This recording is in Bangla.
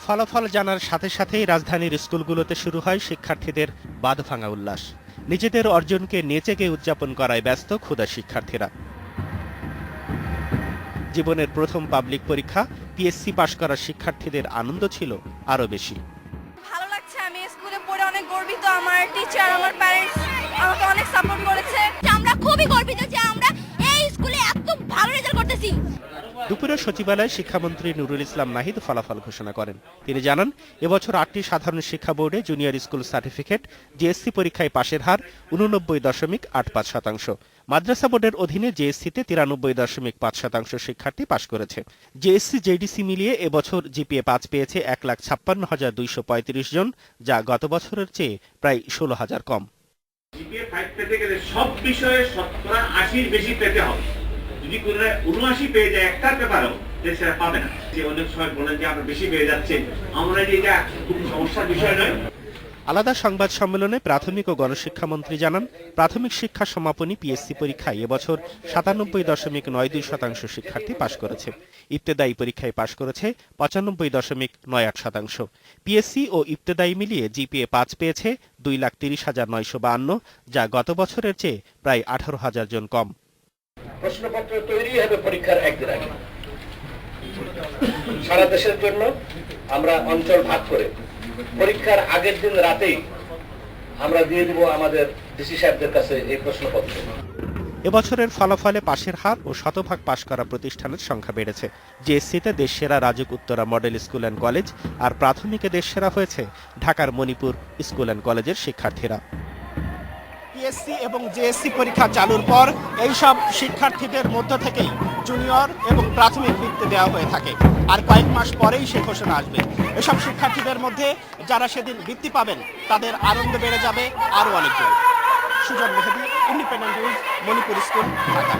ফলাফল জানার সাথে সাথেই রাজধানীর স্কুলগুলোতে শুরু হয় শিক্ষার্থীদের বাঁধভাঙা উল্লাস। নিজেদের অর্জনকে নেচে গেয়ে উদযাপন করায় ব্যস্ত ক্ষুধা শিক্ষার্থীরা। জীবনের প্রথম পাবলিক পরীক্ষা পিএসসি পাশ করা শিক্ষার্থীদের আনন্দ ছিল আরো বেশি। ভালো লাগছে, আমি স্কুলে পড়ে অনেক গর্বিত। আমার টিচার, আমার প্যারেন্টস আমাকে অনেক সাপোর্ট করেছে। আমরা খুবই গর্বিত যে আমরা এই স্কুলে এত ভালো রেজাল্ট করতেছি। দুপুরে সচিবালয়ে শিক্ষামন্ত্রী নুরুল ইসলাম নাহিদ ফলাফল ঘোষণা করেন। তিনি জানান, এবছর 8টি সাধারণ শিক্ষা বোর্ডে জুনিয়র স্কুল সার্টিফিকেট জেএসসি পরীক্ষায় পাশের হার 89.85%। মাদ্রাসা বোর্ডের অধীনে জেএসসিতে 93.5% শিক্ষার্থী পাশ করেছে। জেএসসি জেডিসি মিলিয়ে এবছর জিপিএ 5 পেয়েছে 1,56,235 জন, যা গত বছরের চেয়ে প্রায় 16,000 কম। জিপিএ 5 পেতে গেলে সব বিষয়ে শতকরা 80 বেশি পেতে হবে। যদি কোনো 79 পেয়ে যায় একটা পেপারও, সেটা পাবে না। যে অনেক সময় বলেন যে আমরা বেশি পেয়ে যাচ্ছে, আমরা এটা খুব সমস্যার বিষয় নয়। আলাদা সংবাদ সম্মেলনে প্রাথমিক ও গণশিক্ষামন্ত্রী জানান, প্রাথমিক শিক্ষা সমাপনী পিএসসি পরীক্ষায় এবছর 97.92% শিক্ষার্থী পাশ করেছে। ইবতেদায়ী পরীক্ষায় পাশ করেছে 95.98%। পিএসসি ও ইবতেদায়ী মিলিয়ে জিপিএ 5 পেয়েছে 2,30,952, যা গত বছরের চেয়ে প্রায় 18,000 জন কম। প্রশ্নপত্র তৈরি হবে পরীক্ষার একদিন আগে। সারা দেশের জন্য আমরা অঞ্চল ভাগ করে পরীক্ষার আগের দিন রাতেই আমরা দিয়ে দিব আমাদের ডিসি সাহেবদের কাছে এই প্রশ্নপত্র। এবছরের ফলাফলে পাশের হার ও শতভাগ পাশ করা প্রতিষ্ঠানের সংখ্যা বেড়েছে। জেএসসিতে দেশসেরা Rajuk Uttara model school and college, আর প্রাথমিকে দেশসেরা হয়েছে ঢাকার মণিপুর স্কুল অ্যান্ড কলেজের শিক্ষার্থীরা। পিএসসি এবং জেএসসি পরীক্ষা চালুর পর এইসব শিক্ষার্থীদের মধ্য থেকেই জুনিয়র এবং প্রাথমিক বৃত্তি দেওয়া হয়ে থাকে, আর কয়েক মাস পরেই সে ঘোষণা আসবে। এসব শিক্ষার্থীদের মধ্যে যারা সেদিন বৃত্তি পাবেন তাদের আনন্দ বেড়ে যাবে আরও অনেক গুণ। Sujan Mehedi, independent news, Manipur school, Dhaka.